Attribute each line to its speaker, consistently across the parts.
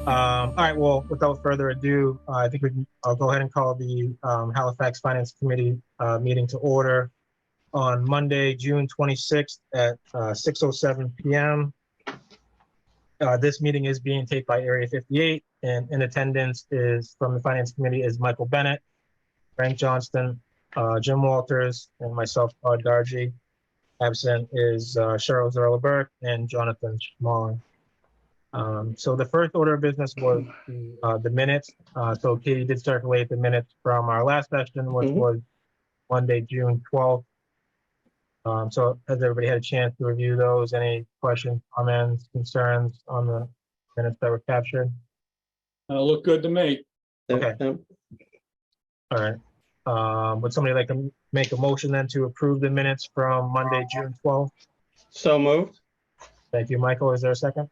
Speaker 1: All right, well, without further ado, I think I'll go ahead and call the Halifax Finance Committee meeting to order on Monday, June 26th at 6:07 p.m. This meeting is being taped by Area 58, and in attendance is from the Finance Committee is Michael Bennett, Frank Johnston, Jim Walters, and myself, Todd Dargy. Absent is Cheryl Zerla-Burke and Jonathan Schmalling. So the first order of business was the minutes. So Katie did circulate the minutes from our last session, which was Monday, June 12th. So has everybody had a chance to review those? Any questions, comments, concerns on the minutes that were captured?
Speaker 2: Look good to me.
Speaker 1: Okay. All right. Would somebody like to make a motion then to approve the minutes from Monday, June 12th?
Speaker 3: So moved.
Speaker 1: Thank you, Michael. Is there a second?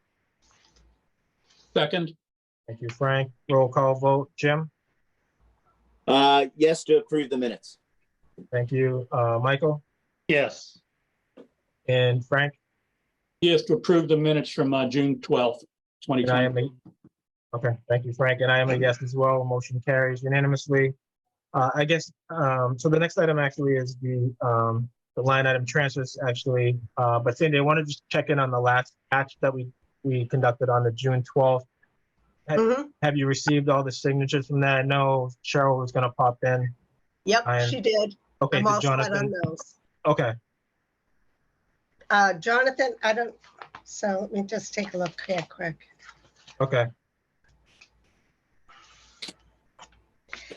Speaker 2: Second.
Speaker 1: Thank you, Frank. Roll call vote. Jim?
Speaker 4: Yes, to approve the minutes.
Speaker 1: Thank you. Michael?
Speaker 3: Yes.
Speaker 1: And Frank?
Speaker 2: Yes, to approve the minutes from June 12th,
Speaker 1: And I am
Speaker 2: 2020.
Speaker 1: okay, thank you, Frank. And I am a yes as well. Motion carries unanimously. I guess, so the next item actually is the line item transfers actually. But Cindy, I want to just check in on the last batch that we conducted on the June 12th. Have you received all the signatures from that? I know Cheryl was going to pop in.
Speaker 5: Yep, she did.
Speaker 1: Okay,
Speaker 5: I'm all set
Speaker 1: Jonathan.
Speaker 5: on those.
Speaker 1: Okay,
Speaker 5: Jonathan, so let me just take a look here quick.
Speaker 1: okay.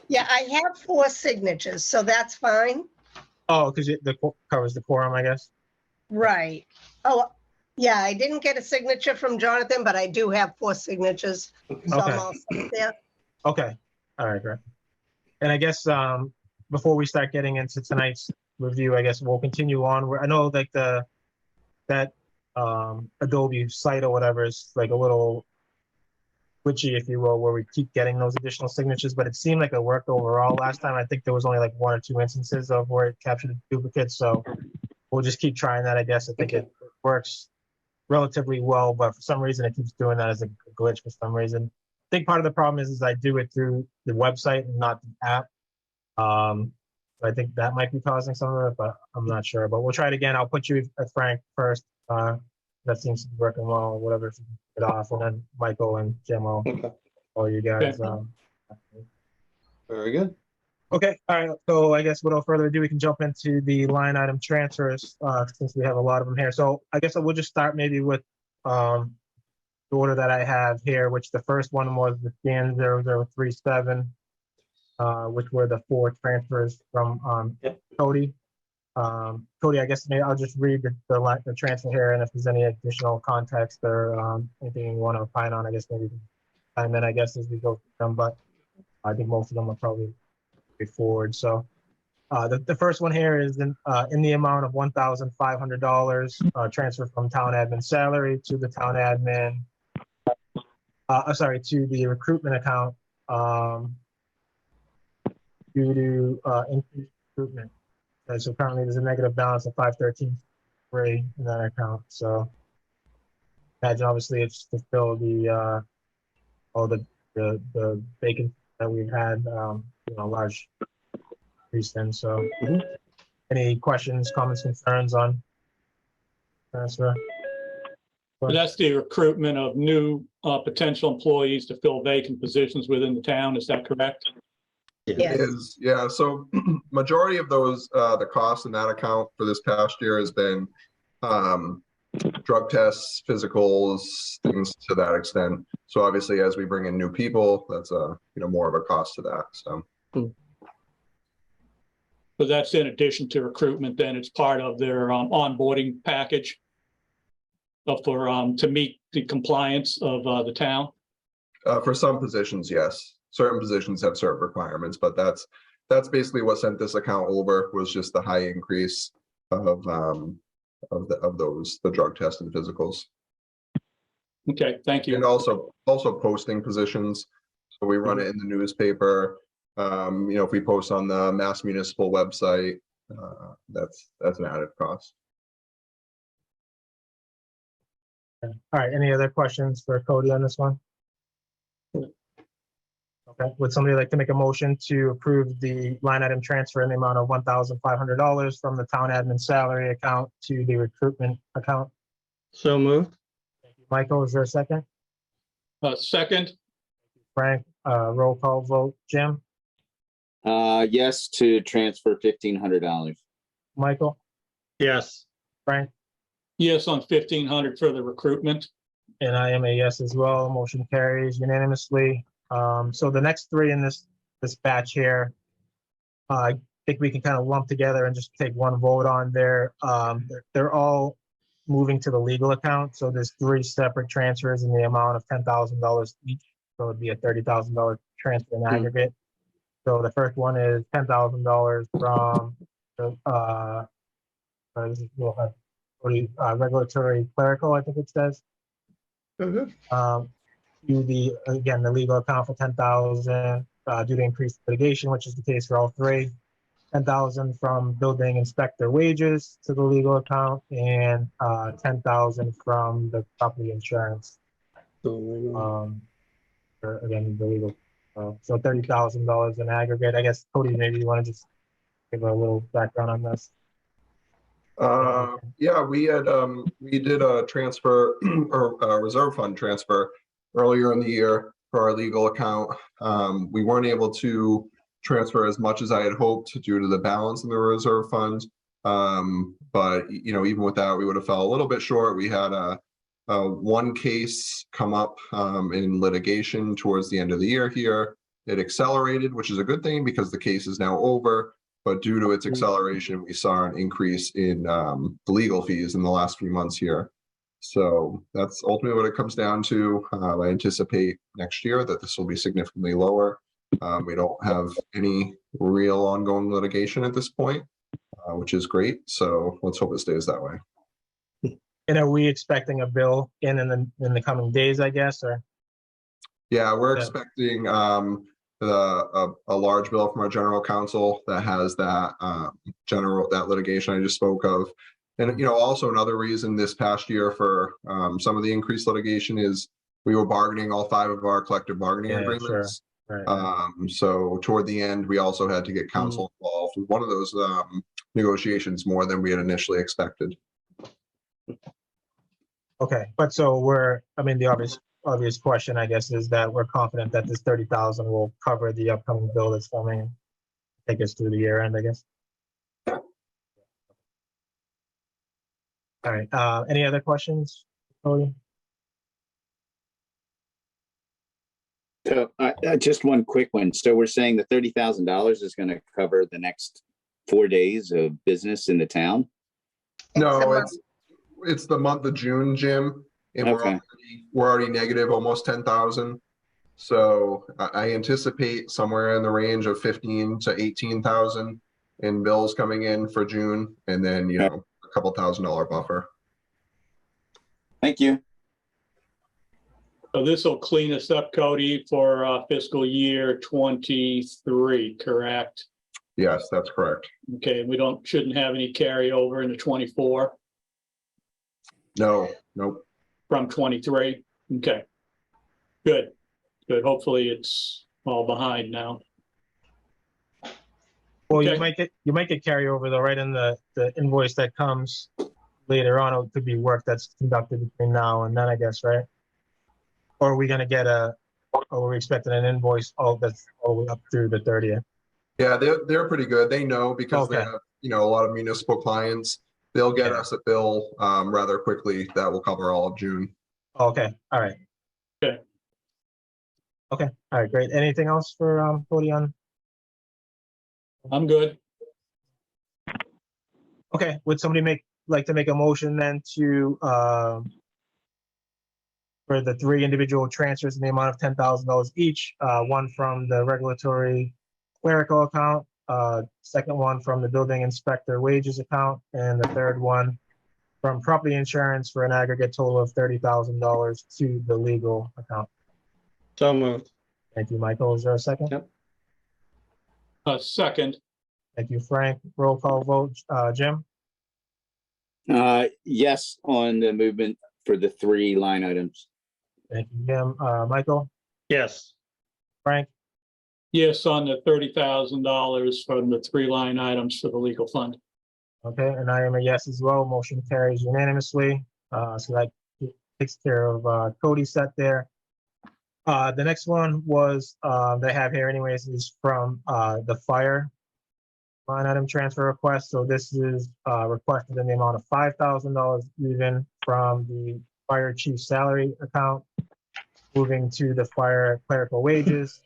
Speaker 5: Yeah, I have 4 signatures, so that's fine.
Speaker 1: Oh, because the covers the quorum, I guess.
Speaker 5: Right. Oh, yeah, I didn't get a signature from Jonathan, but I do have 4 signatures. So
Speaker 1: Okay.
Speaker 5: I'm all set there.
Speaker 1: Okay, all right, great. And I guess before we start getting into tonight's review, I guess we'll continue on. I know like that Adobe site or whatever is like a little glitchy, if you will, where we keep getting those additional signatures, but it seemed like it worked overall last time. I think there was only like 1 or 2 instances of where it captured duplicates, so we'll just keep trying that, I guess. I think it works relatively well, but for some reason it keeps doing that as a glitch for some reason. I think part of the problem is I do it through the website and not the app. I think that might be causing some of it, but I'm not sure. But we'll try it again. I'll put you at Frank first. That seems to be working well, or whatever, if you can get it off, and then Michael and Jim will, all you guys.
Speaker 3: Very good.
Speaker 1: Okay, all right. So I guess without further ado, we can jump into the line item transfers since we have a lot of them here. So I guess I will just start maybe with the order that I have here, which the first one was the scan 0037, which were the 4 transfers from Cody. Cody, I guess maybe I'll just read the transfer here, and if there's any additional context or anything you want to opine on, I guess maybe time in, I guess, as we go through them, but I think most of them are probably forward. So the first one here is in the amount of $1,500 transfer from town admin salary to the town admin, to the recruitment account due to increased recruitment. And so currently there's a negative balance of $513.3 in that account. So imagine obviously it's to fill the all the vacancies that we've had, large increase in. So any questions, comments, concerns on transfer?
Speaker 2: But that's the recruitment of new potential employees to fill vacant positions within the town. Is that correct?
Speaker 5: Yes.
Speaker 6: It is, yeah. So majority of those, the cost in that account for this past year has been drug tests, physicals, things to that extent. So obviously, as we bring in new people, that's more of a cost to that. So.
Speaker 2: So that's in addition to recruitment. Then it's part of their onboarding package to meet the compliance of the town.
Speaker 6: For some positions, yes. Certain positions have certain requirements, but that's basically what sent this account over, was just the high increase of those, the drug tests and physicals.
Speaker 2: Okay, thank you.
Speaker 6: And also posting positions. So we run it in the newspaper. If we post on the Mass Municipal website, that's an added cost.
Speaker 1: All right, any other questions for Cody on this one? Okay. Would somebody like to make a motion to approve the line item transfer in the amount of $1,500 from the town admin salary account to the recruitment account?
Speaker 3: So moved.
Speaker 1: Michael, is there a second?
Speaker 2: Second,
Speaker 1: Frank, roll call vote. Jim,
Speaker 4: Yes, to transfer $1,500.
Speaker 1: Michael,
Speaker 3: Yes.
Speaker 1: Frank,
Speaker 2: yes on 1,500 for the recruitment.
Speaker 1: and I am a yes as well. Motion carries unanimously. So the next three in this batch here, I think we can kind of lump together and just take one vote on there. They're all moving to the legal account. So there's three separate transfers in the amount of $10,000 each. So it'd be a $30,000 transfer in aggregate. So the first one is $10,000 from the this is regulatory clerical, I think it says.
Speaker 3: Mhm.
Speaker 1: To the, again, the legal account for 10,000 due to increased litigation, which is the case for all three. 10,000 from building inspector wages to the legal account, and 10,000 from the property insurance. Again, the legal. So $30,000 in aggregate. I guess Cody, maybe you want to just give a little background on this.
Speaker 6: Yeah, we did a transfer or a reserve fund transfer earlier in the year for our legal account. We weren't able to transfer as much as I had hoped due to the balance in the reserve fund. But even with that, we would have fell a little bit short. We had one case come up in litigation towards the end of the year here. It accelerated, which is a good thing because the case is now over. But due to its acceleration, we saw an increase in the legal fees in the last few months here. So that's ultimately what it comes down to. I anticipate next year that this will be significantly lower. We don't have any real ongoing litigation at this point, which is great. So let's hope it stays that way.
Speaker 1: And are we expecting a bill in the coming days, I guess, or?
Speaker 6: Yeah, we're
Speaker 1: Yeah.
Speaker 6: expecting a large bill from our general counsel that has that that litigation I just spoke of. And also another reason this past year for some of the increased litigation is we were bargaining all 5 of our collective bargaining agreements.
Speaker 1: Sure. Right.
Speaker 6: So toward the end, we also had to get counsel involved with one of those negotiations more than we had initially expected.
Speaker 1: Okay, but so the obvious question, I guess, is that we're confident that this 30,000 will cover the upcoming bill that's coming, take us through the year end, I guess. All right, any other questions, Cody?
Speaker 4: So just one quick one. So we're saying the $30,000 is going to cover the next 4 days of business in the town?
Speaker 6: No, it's the month of June, Jim, and
Speaker 4: Okay.
Speaker 6: we're already negative almost 10,000. So I anticipate somewhere in the range of 15 to 18,000 in bills coming in for June, and then a couple $1,000 buffer.
Speaker 4: Thank you.
Speaker 2: So this will clean us up, Cody, for fiscal year 23, correct?
Speaker 6: Yes, that's correct.
Speaker 2: Okay, we shouldn't have any carryover into 24
Speaker 6: No, nope.
Speaker 2: from 23. Okay, good. Hopefully it's all behind now.
Speaker 1: Well,
Speaker 2: Okay.
Speaker 1: you might get carryover though, right in the invoice that comes later on. It could be work that's conducted between now and then, I guess, right? Or are we gonna get or are we expecting an invoice that's all the way up through the 30th?
Speaker 6: Yeah, they're pretty good. They know because they
Speaker 1: Okay.
Speaker 6: have a lot of municipal clients. They'll get us a bill rather quickly that will cover all of June.
Speaker 1: Okay, all right.
Speaker 2: Okay.
Speaker 1: Okay, all right, great. Anything else for Cody on?
Speaker 2: I'm good.
Speaker 1: Okay, would somebody like to make a motion then to for the 3 individual transfers in the amount of $10,000 each, one from the regulatory clerical account, second one from the building inspector wages account, and the third one from property insurance for an aggregate total of $30,000 to the legal account.
Speaker 3: So moved.
Speaker 1: Thank you, Michael. Is there a second?
Speaker 3: Yep.
Speaker 2: Second,
Speaker 1: Thank you, Frank. Roll call vote. Jim,
Speaker 4: Yes on the movement for the 3 line items.
Speaker 1: thank you, Jim. Michael,
Speaker 3: Yes.
Speaker 1: Frank,
Speaker 2: Yes, on the $30,000 from the 3 line items for the legal fund.
Speaker 1: Okay, and I am a yes as well. Motion carries unanimously. So that takes care of Cody's set there. The next one was they have here anyways is from the fire line item transfer request. So this is requested in the amount of $5,000 even from the fire chief salary account, moving to the fire clerical wages.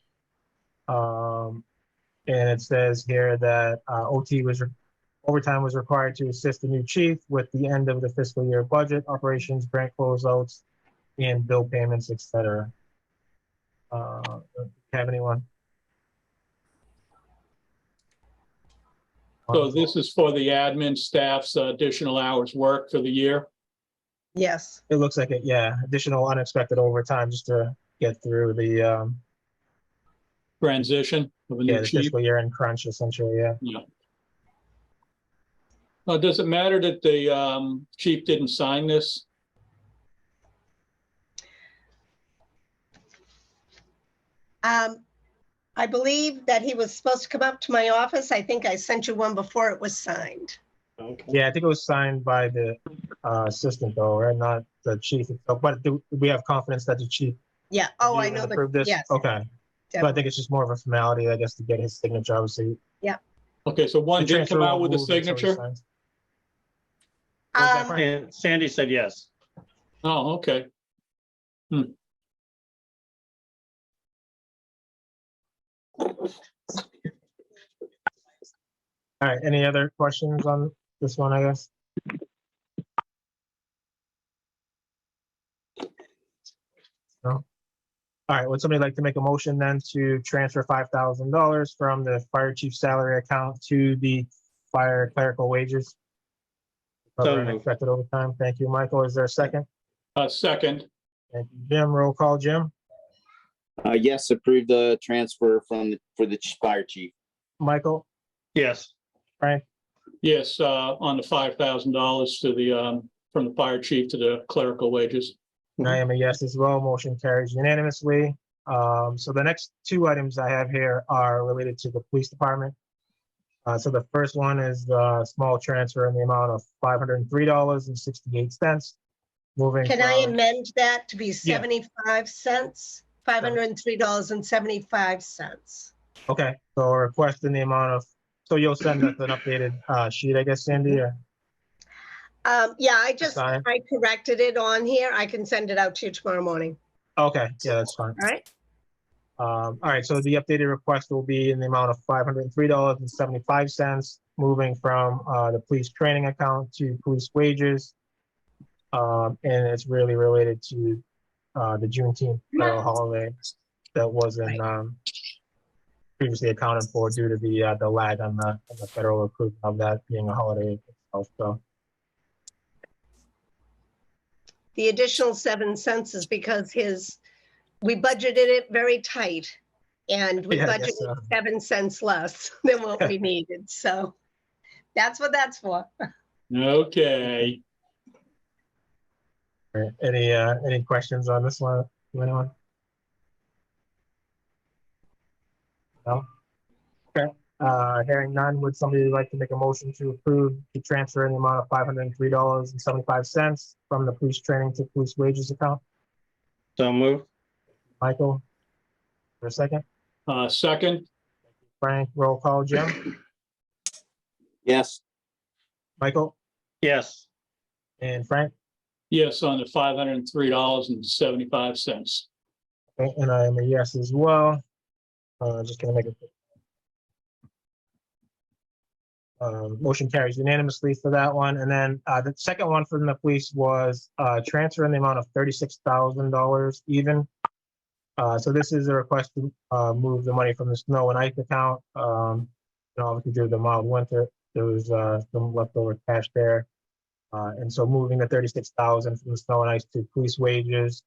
Speaker 1: And it says here that overtime was required to assist the new chief with the end of the fiscal year budget, operations, grant closeouts, and bill payments, etc. Have anyone?
Speaker 2: So this is for the admin staff's additional hours work for the year.
Speaker 5: Yes.
Speaker 1: It looks like it, yeah. Additional unexpected overtime just to get through the
Speaker 2: Transition of a new
Speaker 1: the
Speaker 2: chief.
Speaker 1: fiscal year end crunch, essentially, yeah.
Speaker 2: Yeah. Does it matter that the chief didn't sign this?
Speaker 5: I believe that he was supposed to come up to my office. I think I sent you one before it was signed.
Speaker 3: Okay.
Speaker 1: Yeah, I think it was signed by the assistant though, right? Not the chief itself. But do we have confidence that the chief
Speaker 5: Yeah. Oh, I
Speaker 1: even
Speaker 5: know
Speaker 1: approved
Speaker 5: the,
Speaker 1: this?
Speaker 5: yes.
Speaker 1: Okay. So I
Speaker 5: definitely.
Speaker 1: think it's just more of a formality, I guess, to get his signature, obviously.
Speaker 2: Okay, so one
Speaker 1: The
Speaker 2: did
Speaker 1: transfer
Speaker 2: come out
Speaker 1: won't
Speaker 2: with a
Speaker 1: move until he
Speaker 2: signature?
Speaker 1: signs. Was that Frank?
Speaker 3: And Sandy said yes.
Speaker 2: Oh, okay.
Speaker 1: All right, any other questions on this one, I guess? No? All right, would somebody like to make a motion then to transfer $5,000 from the fire chief salary account to the fire clerical wages?
Speaker 3: So
Speaker 1: Cover
Speaker 3: moved.
Speaker 1: unexpected overtime. Thank you, Michael. Is there a second?
Speaker 2: Second,
Speaker 1: Thank you, Jim. Roll call, Jim.
Speaker 4: Yes, approve the transfer for the fire chief.
Speaker 1: Michael,
Speaker 3: Yes.
Speaker 1: Frank,
Speaker 2: yes, on the $5,000 to the from the fire chief to the clerical wages.
Speaker 1: and I am a yes as well. Motion carries unanimously. So the next two items I have here are related to the police department. So the first one is the small transfer in the amount of $503.68. Moving
Speaker 5: Can I
Speaker 1: from,
Speaker 5: amend that to be 75 cents? $503.75.
Speaker 1: okay, so a request in the amount of, so you'll send us an updated sheet, I guess, Sandy, or
Speaker 5: Yeah, I
Speaker 1: sign?
Speaker 5: corrected it on here. I can send it out to you tomorrow morning.
Speaker 1: Okay, yeah, that's fine.
Speaker 5: All right.
Speaker 1: All right, so the updated request will be in the amount of $503.75, moving from the police training account to police wages. And it's really related to the Juneteenth federal holiday that wasn't previously accounted for due to the lag on the federal approval of that being a holiday itself. So
Speaker 5: The additional 7 cents is because we budgeted it very tight, and we
Speaker 1: Yeah, I
Speaker 5: budgeted
Speaker 1: guess so.
Speaker 5: 7 cents less than what we needed. So that's what that's for.
Speaker 2: Okay.
Speaker 1: all right, any questions on this one? Anyone? No? Okay. Hearing none, would somebody like to make a motion to approve the transfer in the amount of $503.75 from the police training to police wages account?
Speaker 3: So moved.
Speaker 1: Michael, for a second.
Speaker 2: Second,
Speaker 1: Frank, roll call. Jim,
Speaker 4: Yes,
Speaker 1: Michael,
Speaker 3: Yes.
Speaker 1: and Frank.
Speaker 2: yes, on the $503.75.
Speaker 1: Okay, and I am a yes as well. Just gonna make it. Motion carries unanimously for that one. And then the second one from the police was transfer in the amount of $36,000 even. So this is a request to move the money from the snow and ice account. Obviously due to the mild winter, there was some leftover cash there. And so moving the $36,000 from the snow and ice to police wages.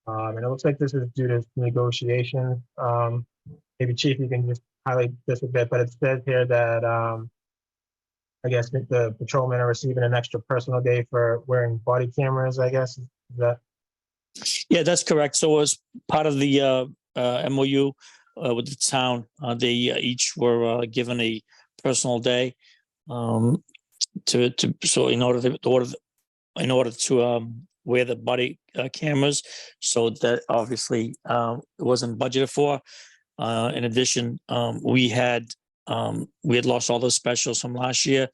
Speaker 1: And it looks like this is due to negotiation. Maybe Chief, you can just highlight this a bit, but it says here that I guess the patrolmen are receiving an extra personal day for wearing body cameras, I guess. Is that
Speaker 7: Yeah, that's correct. So as part of the MOU, with the town. They each were given a personal day so in order to wear the body cameras, so that obviously it wasn't budgeted for. In addition, we had lost all those specials from last year,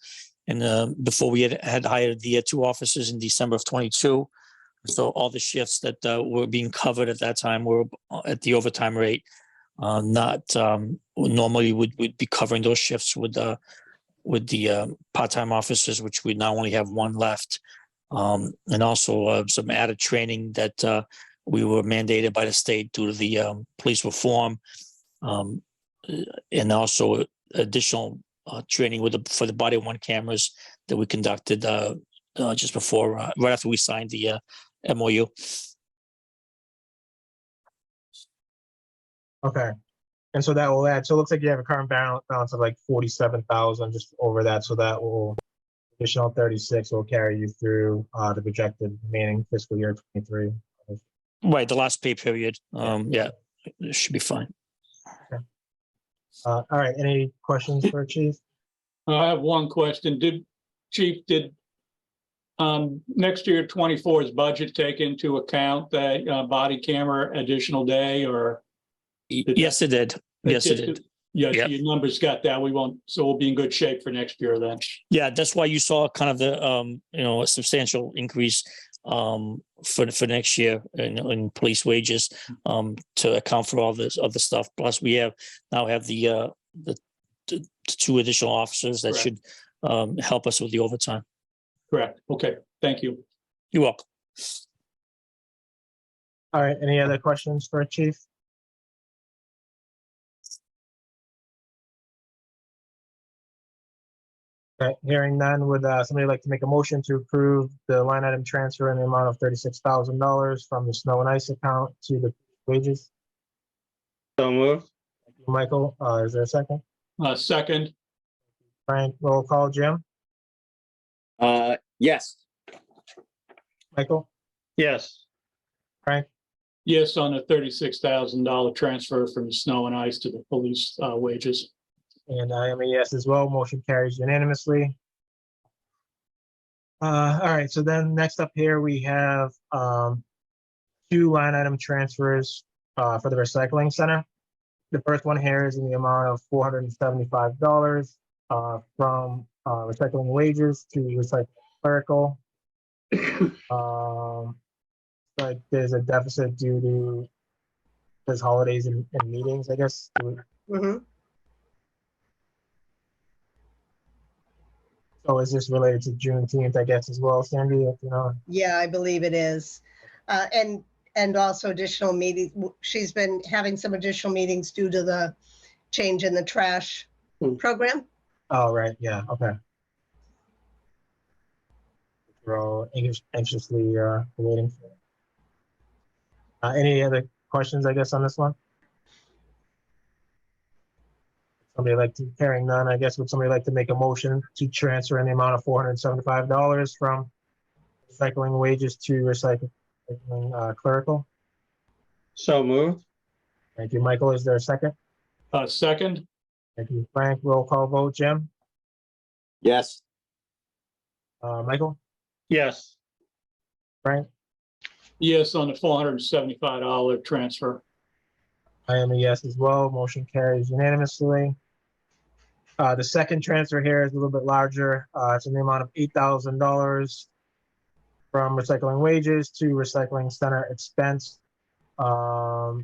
Speaker 7: and before we had hired the 2 officers in December of 22. So all the shifts that were being covered at that time were at the overtime rate. Not normally would be covering those shifts with the part-time officers, which we now only have 1 left. And also some added training that we were mandated by the state due to the police reform, and also additional training for the body-worn cameras that we conducted just before, right after we signed the MOU.
Speaker 1: Okay. And so that will add, so it looks like you have a current balance of like 47,000 just over that. So that will, additional 36 will carry you through the projected remaining fiscal year 23.
Speaker 7: Right, the last pay period. Yeah, it should be fine.
Speaker 1: Okay. All right, any questions for Chief?
Speaker 2: I have one question. Chief, did next year 24's budget take into account that body camera additional day, or?
Speaker 7: Yes, it did. Yes, it did.
Speaker 2: Yeah,
Speaker 7: Yep.
Speaker 2: so your numbers got that. So we'll be in good shape for next year then.
Speaker 7: Yeah, that's why you saw kind of the a substantial increase for next year in police wages to account for all this other stuff. Plus, we now have the 2 additional officers that
Speaker 2: Correct.
Speaker 7: should help us with the overtime.
Speaker 2: Correct. Okay. Thank you.
Speaker 7: You're welcome.
Speaker 1: All right, any other questions for Chief? Okay, hearing none, would somebody like to make a motion to approve the line item transfer in the amount of $36,000 from the snow and ice account to the wages?
Speaker 3: So moved.
Speaker 1: Thank you, Michael. Is there a second?
Speaker 2: Second.
Speaker 1: Frank, roll call. Jim?
Speaker 4: Yes.
Speaker 1: Michael?
Speaker 3: Yes.
Speaker 1: Frank?
Speaker 2: Yes, on a $36,000 transfer from snow and ice to the police wages.
Speaker 1: And I am a yes as well. Motion carries unanimously. All right, so then next up here, we have 2 line item transfers for the recycling center. The first one here is in the amount of $475 from recycling wages to recycling clerical. Like there's a deficit due to those holidays and meetings, I guess.
Speaker 5: Mhm.
Speaker 1: So is this related to Juneteenth, I guess, as well, Sandy, if you know?
Speaker 5: Yeah, I believe it is. And also additional meetings. She's been having some additional meetings due to the change in the trash program.
Speaker 1: Oh, right, yeah, okay. We're all anxiously waiting for it. Any other questions, I guess, on this one? Somebody like to, hearing none, I guess, would somebody like to make a motion to transfer in the amount of $475 from recycling wages to recycling clerical?
Speaker 3: So moved.
Speaker 1: Thank you, Michael. Is there a second?
Speaker 2: Second.
Speaker 1: Thank you, Frank. Roll call vote. Jim?
Speaker 4: Yes.
Speaker 1: Michael?
Speaker 3: Yes.
Speaker 1: Frank?
Speaker 2: Yes, on the $475 transfer.
Speaker 1: I am a yes as well. Motion carries unanimously. The second transfer here is a little bit larger. It's in the amount of $8,000 from recycling wages to recycling center expense. And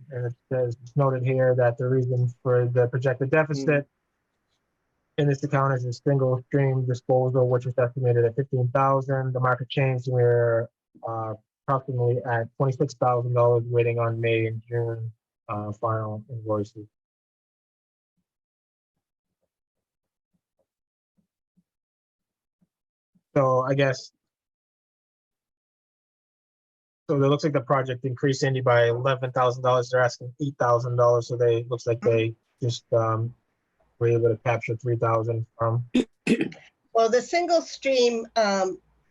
Speaker 1: it's noted here that the reason for the projected deficit in this account is a single stream disposal, which is estimated at $15,000. The market changed, and we're approximately at $26,000 waiting on May and June final invoices. So I guess, so it looks like the project increased Andy by $11,000. They're asking $8,000. So looks like they just were able to capture 3,000 from.
Speaker 5: Well, the single stream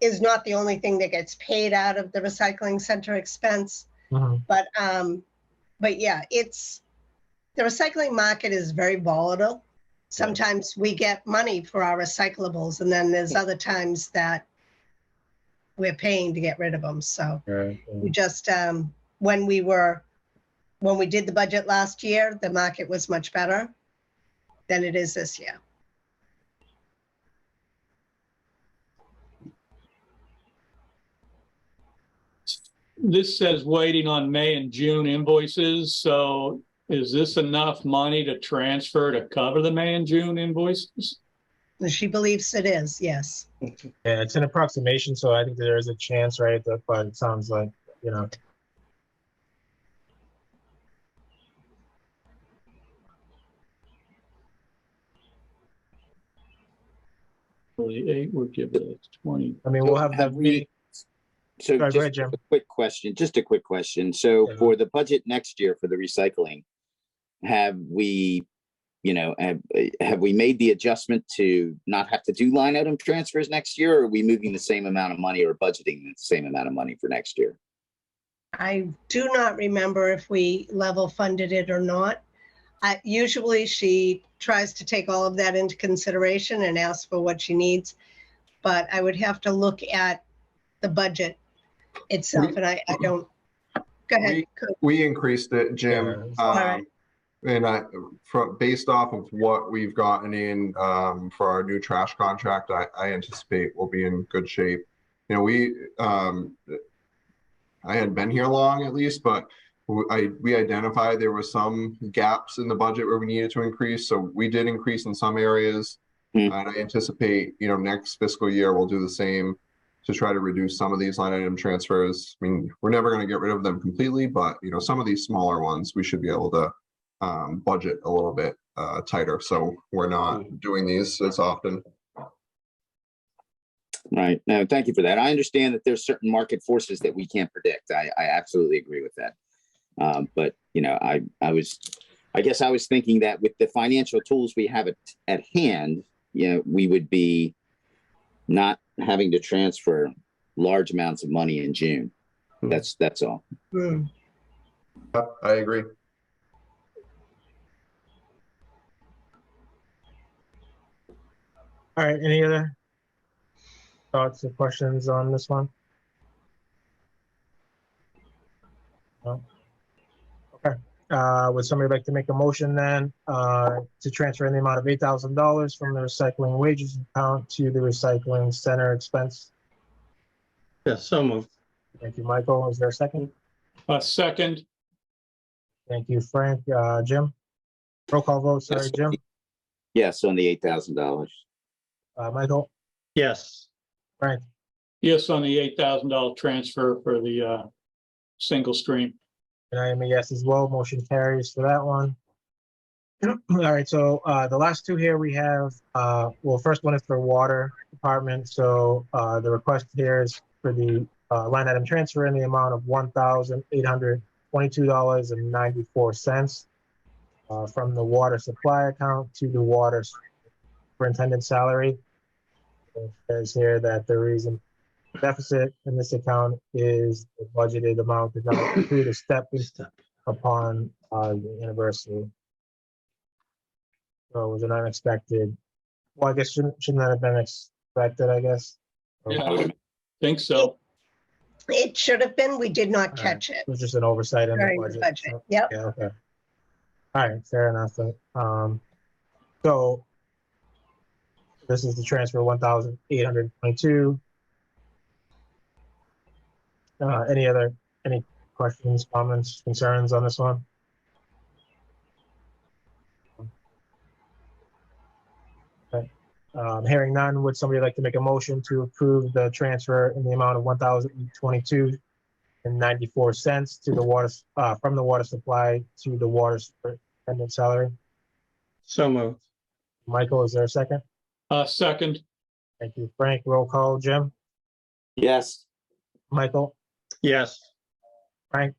Speaker 5: is not the only thing that gets paid out of the recycling center expense, but yeah, The recycling market is very volatile. Sometimes we get money for our recyclables, and then there's other times that we're paying to get rid of them. So we just, when we did the budget last year, the market was much better than it is this year.
Speaker 2: This says waiting on May and June invoices. So is this enough money to transfer to cover the May and June invoices?
Speaker 5: She believes it is, yes.
Speaker 1: Yeah, it's an approximation, so I think there is a chance, right? But it sounds like, you know.
Speaker 2: The 8 would give us 20.
Speaker 1: I mean,
Speaker 4: So
Speaker 1: we'll have
Speaker 4: have
Speaker 1: the
Speaker 4: we-
Speaker 1: meeting.
Speaker 4: So
Speaker 1: Go ahead,
Speaker 4: just
Speaker 1: Jim.
Speaker 4: a quick question, just a quick question. So
Speaker 1: Yeah.
Speaker 4: for the budget next year for the recycling, have we, have we made the adjustment to not have to do line item transfers next year? Or are we moving the same amount of money or budgeting the same amount of money for next year?
Speaker 5: I do not remember if we level funded it or not. Usually she tries to take all of that into consideration and ask for what she needs. But I would have to look at the budget itself, and I don't, go ahead.
Speaker 6: We increased it, Jim.
Speaker 1: Yeah.
Speaker 5: All right.
Speaker 6: And based off of what we've gotten in for our new trash contract, I anticipate we'll be in good shape. You know, I hadn't been here long at least, but we identified there were some gaps in the budget where we needed to increase. So we did increase in some areas. And I anticipate, next fiscal year we'll do the same to try to reduce some of these line item transfers. I mean, we're never going to get rid of them completely, but some of these smaller ones we should be able to budget a little bit tighter, so we're not doing these as often.
Speaker 4: Right. No, thank you for that. I understand that there's certain market forces that we can't predict. I absolutely agree with that. But I guess I was thinking that with the financial tools we have at hand, we would be not having to transfer large amounts of money in June. That's all.
Speaker 5: Mm.
Speaker 6: Yep, I agree.
Speaker 1: All right, any other thoughts or questions on this one? No? Okay. Would somebody like to make a motion then to transfer in the amount of $8,000 from the recycling wages account to the recycling center expense?
Speaker 3: Yes, so moved.
Speaker 1: Thank you, Michael. Is there a second?
Speaker 2: Second,
Speaker 1: Thank you, Frank. Jim? Roll call vote, sorry,
Speaker 4: Yes.
Speaker 1: Jim.
Speaker 4: Yes, on the $8,000.
Speaker 1: Michael?
Speaker 3: Yes,
Speaker 1: Frank?
Speaker 2: yes, on the $8,000 transfer for the single stream.
Speaker 1: And I am a yes as well. Motion carries for that one. All right, so the last two here we have, well, first one is for water department. So the request here is for the line item transfer in the amount of $1,822.94 from the water supply account to the water superintendent salary. It says here that the reason deficit in this account is the budgeted amount did not include a step upon the anniversary. So it was an unexpected, well, I guess shouldn't that have been expected, I guess?
Speaker 2: Yeah, I think so.
Speaker 5: It should have been, we did not
Speaker 1: All
Speaker 5: catch
Speaker 1: right.
Speaker 5: it
Speaker 1: It was just an oversight in the
Speaker 5: during the
Speaker 1: budget.
Speaker 5: budget.
Speaker 1: So-
Speaker 5: Yep.
Speaker 1: Yeah, okay. All right, fair enough. So this is the transfer 1,822. Any questions, comments, concerns on this one? Okay. Hearing none, would somebody like to make a motion to approve the transfer in the amount of $1,022.94 to the water, from the water supply to the water superintendent salary?
Speaker 3: so moved.
Speaker 1: Michael, is there a second?
Speaker 2: Second,
Speaker 1: Thank you, Frank. Roll call, Jim,
Speaker 4: Yes,
Speaker 1: Michael,
Speaker 3: Yes,
Speaker 1: Frank,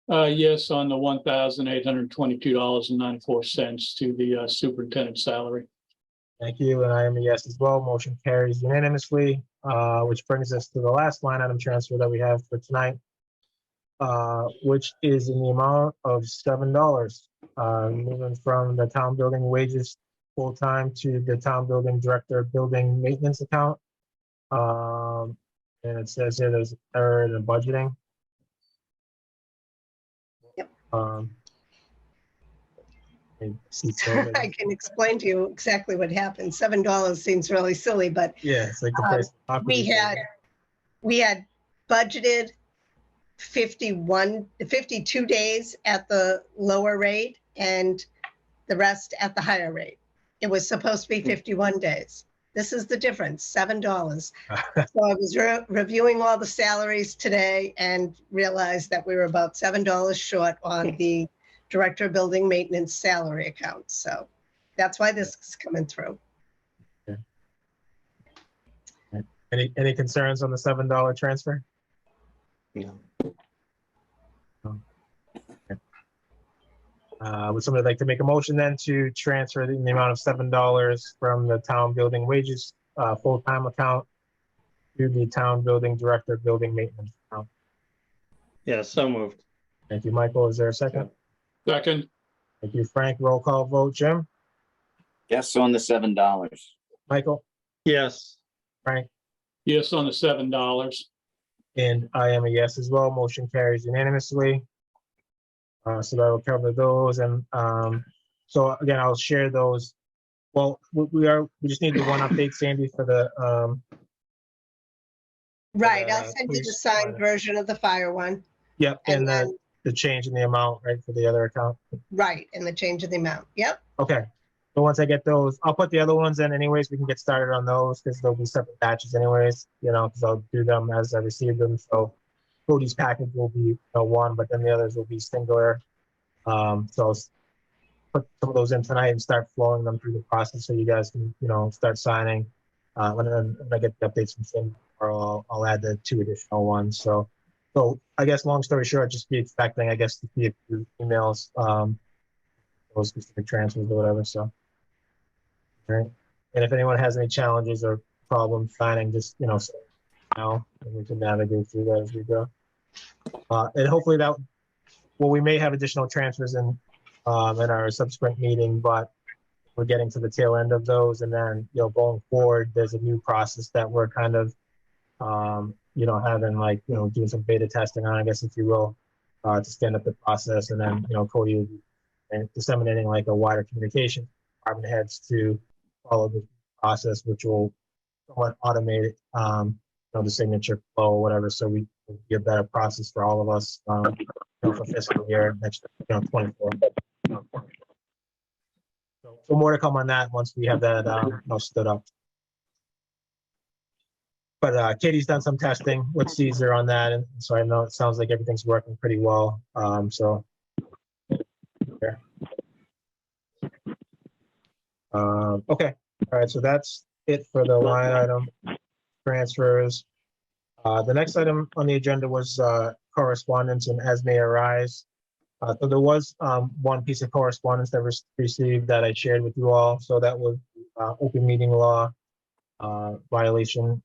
Speaker 2: yes, on the $1,822.94 to the superintendent salary.
Speaker 1: thank you, and I am a yes as well. Motion carries unanimously, which brings us to the last line item transfer that we have for tonight. which is in the amount of $7. Moving from the town building wages full-time to the town building director building maintenance account. And it says here there's an error in the budgeting.
Speaker 5: Yep.
Speaker 1: I
Speaker 5: I can explain to you exactly what happened. $7 seems really silly, but
Speaker 1: Yeah, it's like the price. of
Speaker 5: we
Speaker 1: coffee.
Speaker 5: had budgeted 52 days at the lower rate and the rest at the higher rate. It was supposed to be 51 days. This is the difference, $7. So I was reviewing all the salaries today and realized that we were about $7 short on the director of building maintenance salary account. So that's why this is coming through.
Speaker 1: Any concerns on the $7 transfer?
Speaker 3: No.
Speaker 1: Would somebody like to make a motion then to transfer the amount of $7 from the town building wages full-time account to the town building director building maintenance account?
Speaker 3: Yeah, so moved.
Speaker 1: Thank you, Michael. Is there a second?
Speaker 2: Second,
Speaker 1: Thank you, Frank. Roll call vote. Jim?
Speaker 4: Yes, on the $7.
Speaker 1: Michael?
Speaker 3: Yes,
Speaker 1: Frank?
Speaker 2: yes on the $7.
Speaker 1: And I am a yes as well. Motion carries unanimously. So that will cover those. And so again, I'll share those. Well, we just need the one update, Sandy, for the
Speaker 5: Right, I'll send you the
Speaker 1: please,
Speaker 5: signed version of the fire one.
Speaker 1: yep,
Speaker 5: And
Speaker 1: and
Speaker 5: then,
Speaker 1: the change in the amount, right, for the other account.
Speaker 5: right, and the change of the amount. Yep,
Speaker 1: Okay. So once I get those, I'll put the other ones in anyways. We can get started on those because they'll be separate batches anyways, because I'll do them as I receive them. So Cody's package will be one, but then the others will be singular. So I'll put some of those in tonight and start flowing them through the process so you guys can, start signing. When I get the updates from Tim, or I'll add the 2 additional ones. So I guess long story short, just be expecting, I guess, to see a few emails, those specific transfers or whatever. So, all right. And if anyone has any challenges or problems signing, just, and we can navigate through that as we go. And hopefully we may have additional transfers in our subsequent meeting, but we're getting to the tail end of those. And then, going forward, there's a new process that we're kind of, having doing some beta testing on, I guess, if you will, to stand up the process. And then, Cody will be disseminating like a wider communication department heads to follow the process, which will somewhat automate, the signature flow or whatever. So we will be a better process for all of us, for fiscal year next, 24. So more to come on that once we have that, stood up. But Katie's done some testing with Caesar on that, and so I know it sounds like everything's working pretty well. So yeah. Okay, all right. So that's it for the line item transfers. The next item on the agenda was correspondence, and as may arise. So there was one piece of correspondence that was received that I shared with you all. So that was open meeting law violation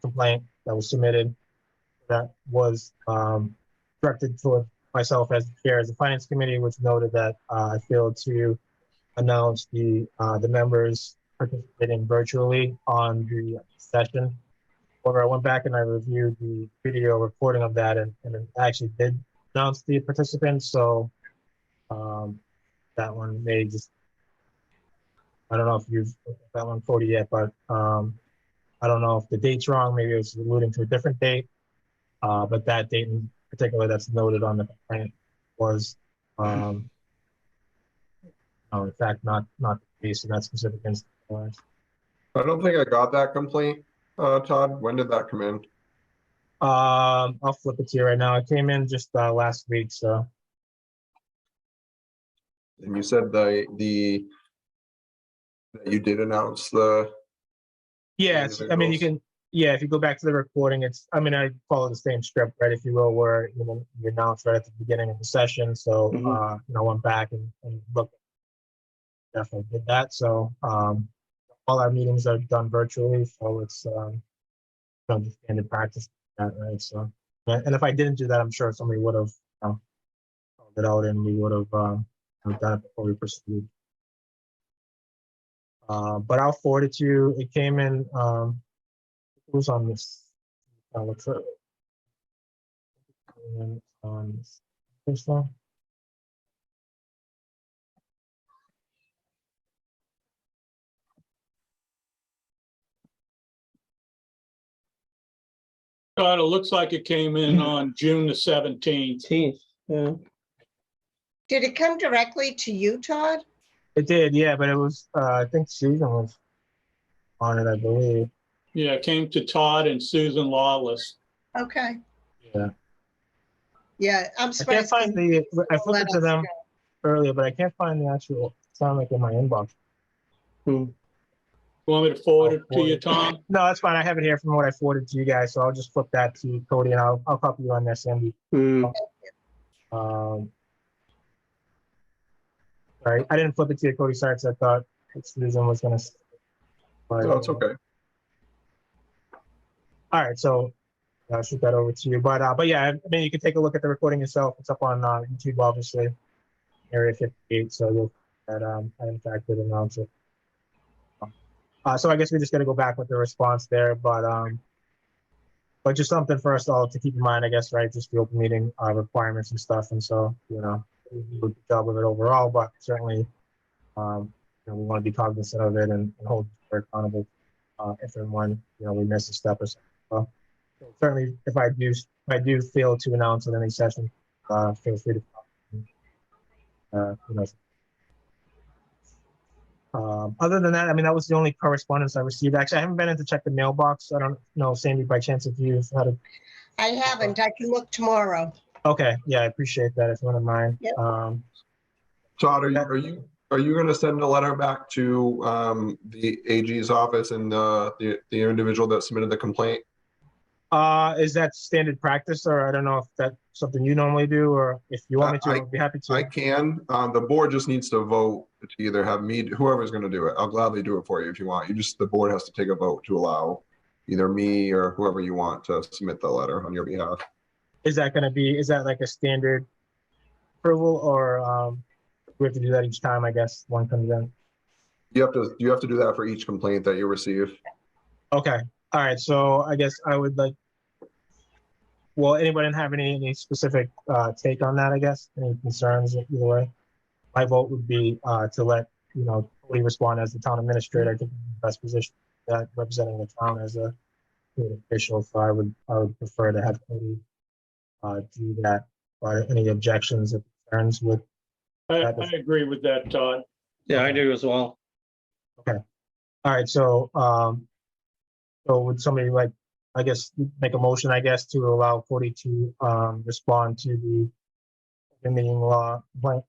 Speaker 1: complaint that was submitted. That was directed toward myself as the chair of the finance committee, which noted that I failed to announce the members participating virtually on the session. However, I went back and I reviewed the video recording of that, and it actually did announce the participants. So that one may just, I don't know if you've looked at that one, Cody, yet, but I don't know if the date's wrong. Maybe it was alluding to a different date. But that date in particular that's noted on the complaint was, in fact, not the case in that specific instance.
Speaker 6: I don't think I got that complaint, Todd. When did that come in?
Speaker 1: I'll flip it to you right now. It came in just last week, so.
Speaker 6: And you said that you did announce the.
Speaker 1: Yeah, I mean, you can, if you go back to the recording, I follow the same script, right, if you will, where, you announce right at the beginning of the session. So, I went back and looked, definitely did that. So, all our meetings are done virtually. So it's, just standard practice, that, right? So, And if I didn't do that, I'm sure somebody would have called it out and we would have done it before we proceeded. But I'll forward it to you. It came in, it was on this. I'll look for it. And on this one.
Speaker 2: Todd, it looks like it came in on June the 17th.
Speaker 3: 18th, yeah.
Speaker 5: Did it come directly to you, Todd?
Speaker 1: It did, yeah, but it was, I think Susan was on it, I believe.
Speaker 2: Yeah, it came to Todd and Susan Lawless.
Speaker 5: Okay.
Speaker 1: Yeah.
Speaker 5: Yeah, I'm
Speaker 1: I can't
Speaker 5: surprised.
Speaker 1: find I flipped it to them earlier, but I can't find the actual sound like in my inbox.
Speaker 2: You want me to forward it to you, Tom?
Speaker 1: No, that's fine. I have it here from what I forwarded to you guys, so I'll just flip that to Cody and I'll copy you on there, Sandy. Sorry, I didn't flip it to you, Cody. Sorry, because I thought Susan was gonna.
Speaker 6: No, it's okay.
Speaker 1: All right, so I'll shoot that over to you. But yeah, I mean, you can take a look at the recording yourself. It's up on YouTube, obviously, Area 58. So you'll that I in fact did announce it. So I guess we just got to go back with the response there, but just something for us all to keep in mind, I guess, right? Just the open meeting requirements and stuff, and so we do a good job of it overall, but certainly, we want to be cognizant of it and hold her accountable if and when we miss a step or something. So certainly, if I do fail to announce at any session, feel free to. Other than that, I mean, that was the only correspondence I received. Actually, I haven't been in to check the mailbox. I don't know, Sandy, by chance, if you've had a.
Speaker 5: I haven't. I can look tomorrow.
Speaker 1: Okay, yeah, I appreciate that. If you wouldn't mind.
Speaker 5: Yep.
Speaker 6: Todd, are you going to send a letter back to the AG's office and the individual that submitted the complaint?
Speaker 1: Is that standard practice, or I don't know if that's something you normally do, or if you want me to, I'd be happy to.
Speaker 6: I can. The board just needs to vote to either have me, whoever's going to do it. I'll gladly do it for you if you want. The board has to take a vote to allow either me or whoever you want to submit the letter on your behalf.
Speaker 1: Is that like a standard approval, or we have to do that each time? I guess one comes in.
Speaker 6: You have to do that for each complaint that you receive.
Speaker 1: Okay. All right. So I guess I would like. Well, anybody have any specific take on that? I guess any concerns either way. My vote would be to let Cody respond as the town administrator. I think the best position that representing the town as a official. So I would prefer to have Cody do that. But any objections or concerns with?
Speaker 2: I agree with that, Todd.
Speaker 3: Yeah, I do as well.
Speaker 1: Okay. All right. So so would somebody make a motion, to allow Cody to respond to the meeting law complaint?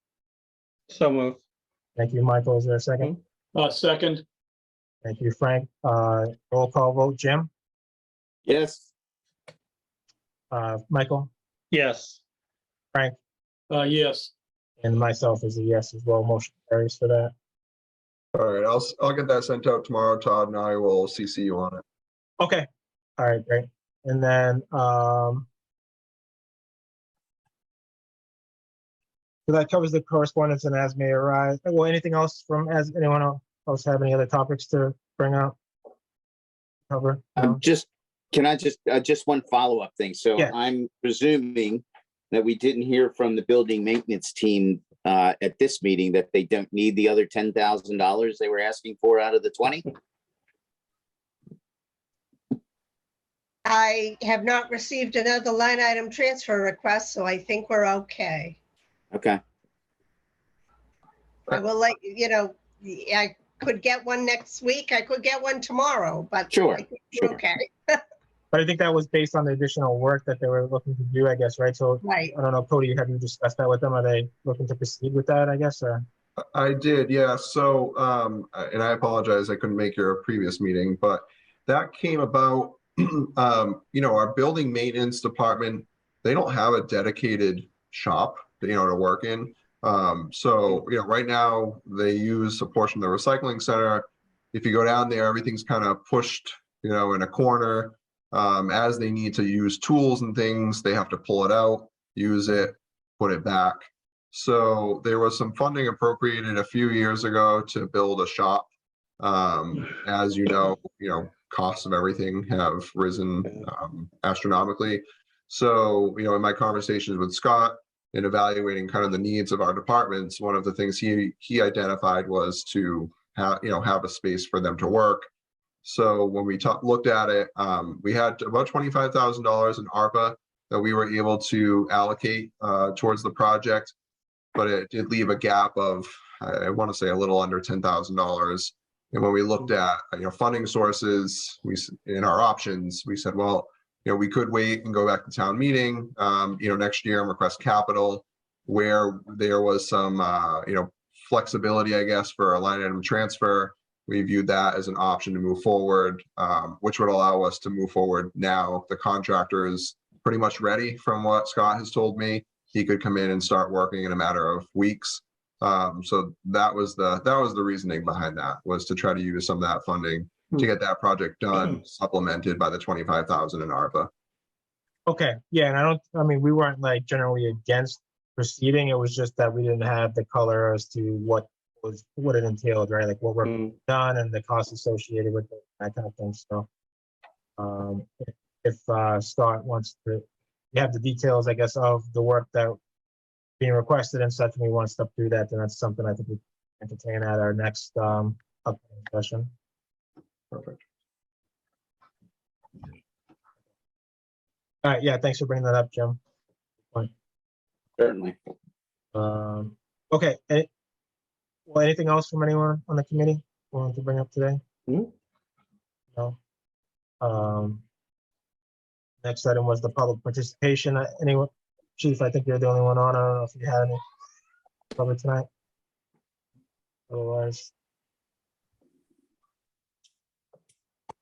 Speaker 3: So moved.
Speaker 1: Thank you, Michael. Is there a second?
Speaker 2: Second.
Speaker 1: Thank you, Frank. Roll call vote, Jim?
Speaker 4: Yes.
Speaker 1: Michael?
Speaker 3: Yes.
Speaker 1: Frank?
Speaker 2: Yes.
Speaker 1: And myself is a yes as well. Motion carries for that.
Speaker 6: All right, I'll get that sent out tomorrow, Todd, and I will CC you on it.
Speaker 1: Okay. All right, great. And then so that covers the correspondence and as may arise. Well, anything else as anyone else have any other topics to bring up? Cover?
Speaker 4: Can I just one follow-up thing? So
Speaker 1: Yeah.
Speaker 4: I'm presuming that we didn't hear from the building maintenance team at this meeting that they don't need the other $10,000 they were asking for out of the 20?
Speaker 5: I have not received another line item transfer request, so I think we're okay.
Speaker 4: Okay.
Speaker 5: I will let I could get one next week. I could get one tomorrow, but
Speaker 4: Sure,
Speaker 5: I think we're
Speaker 4: sure.
Speaker 5: okay.
Speaker 1: But I think that was based on the additional work that they were looking to do, I guess, right? So
Speaker 5: Right.
Speaker 1: I don't know, Cody, have you discussed that with them? Are they looking to proceed with that, I guess? Or?
Speaker 6: I did, yeah. So, and I apologize, I couldn't make your previous meeting, but that came about, our building maintenance department, they don't have a dedicated shop, to work in. So, right now they use a portion of the recycling center. If you go down there, everything's kind of pushed, in a corner. As they need to use tools and things, they have to pull it out, use it, put it back. So there was some funding appropriated a few years ago to build a shop. As you know, costs of everything have risen astronomically. So, in my conversations with Scott in evaluating kind of the needs of our departments, one of the things he identified was to have a space for them to work. So when we looked at it, we had about $25,000 in ARPA that we were able to allocate towards the project, but it did leave a gap of, I want to say, a little under $10,000. And when we looked at funding sources, in our options, we said, well, we could wait and go back to town meeting, next year and request capital, where there was some flexibility, I guess, for a line item transfer. We viewed that as an option to move forward, which would allow us to move forward now. The contractor is pretty much ready from what Scott has told me. He could come in and start working in a matter of weeks. So that was the reasoning behind that, was to try to use some of that funding to get that project done, supplemented by the 25,000 in ARPA.
Speaker 1: Okay, yeah, and we weren't like generally against proceeding. It was just that we didn't have the color as to what it entailed, right? Like what work done and the costs associated with it, that kind of thing. So if Scott wants to, you have the details, I guess, of the work that being requested and such, and we want to step through that, then that's something I think we can entertain at our next upcoming session.
Speaker 6: Perfect.
Speaker 1: All right, yeah, thanks for bringing that up, Jim.
Speaker 4: Certainly.
Speaker 1: Okay, well, anything else from anyone on the committee wanted to bring up today? No. Next item was the public participation. Anyone, Chief, I think you're the only one on. I don't know if you had any public tonight. Otherwise,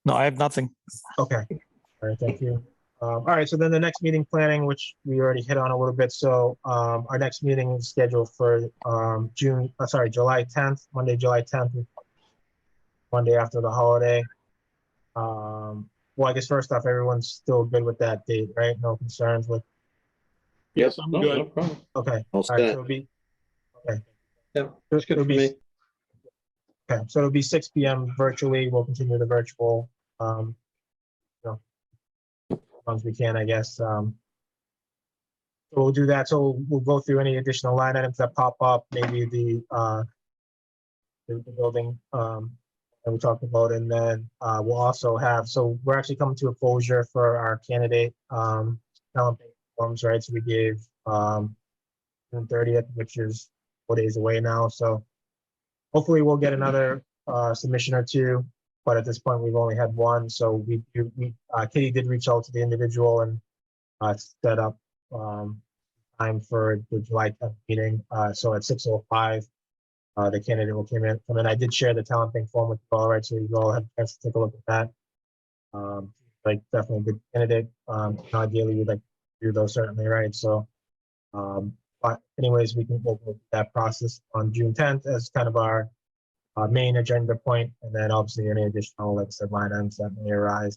Speaker 7: No, I have nothing.
Speaker 1: okay. All right, thank you. All right, so then the next meeting planning, which we already hit on a little bit. So our next meeting is scheduled for July 10th, Monday, July 10th, Monday after the holiday. Well, I guess first off, everyone's still good with that date, right? No concerns with.
Speaker 2: Yes, I'm
Speaker 3: No
Speaker 2: good.
Speaker 3: problem.
Speaker 1: Okay.
Speaker 4: All
Speaker 1: All right, so
Speaker 4: set.
Speaker 1: it'll be. Okay.
Speaker 3: Yeah, it's good
Speaker 1: It'll
Speaker 3: for
Speaker 1: be.
Speaker 3: me.
Speaker 1: Okay, so it'll be 6 p.m. virtually. We'll continue the virtual, as long as we can, I guess. So we'll do that. So we'll go through any additional line items that pop up, maybe the building that we talked about, and then we'll also have. So we're actually coming to a closure for our candidate talent forms, right? So we gave June 30th, which is 4 days away now. So hopefully we'll get another submission or two, but at this point we've only had one. So Kitty did reach out to the individual and set up time for the July 10th meeting. So at 6:05, the candidate will come in. I did share the talent bank form with you all, right? So you all have a chance to take a look at that. Like definitely a good candidate. Ideally, we'd like to do those, certainly, right? So. But anyways, we'll go through that process on June 10th as kind of our main agenda point, and then obviously any additional, like I said, line items that may arise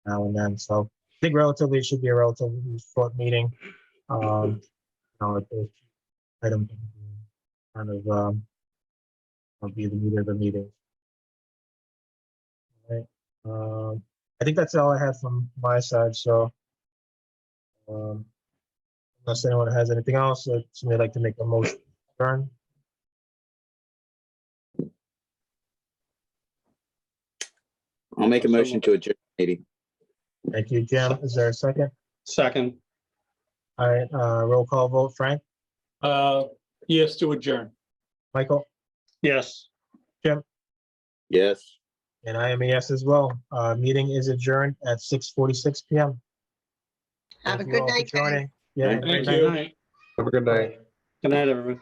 Speaker 1: now and then. So I think it should be a relatively short meeting. If those items kind of will be the meat of the meeting. All right. I think that's all I had from my side. So. Unless anyone has anything else, somebody like to make a motion. Turn.
Speaker 4: I'll make a motion to adjourn the meeting.
Speaker 1: Thank you, Jim. Is there a second?
Speaker 3: Second,
Speaker 1: All right, roll call vote. Frank,
Speaker 2: Yes, to adjourn.
Speaker 1: Michael,
Speaker 3: yes.
Speaker 4: Yes.
Speaker 1: and I am a yes as well. Meeting is adjourned at 6:46 p.m.
Speaker 5: Have a
Speaker 1: Thank you
Speaker 5: good
Speaker 1: all for
Speaker 5: night, guys.
Speaker 1: joining. Yeah.
Speaker 2: Thank
Speaker 1: good
Speaker 2: you.
Speaker 1: night.
Speaker 6: Have a good night.
Speaker 3: Good night, everyone.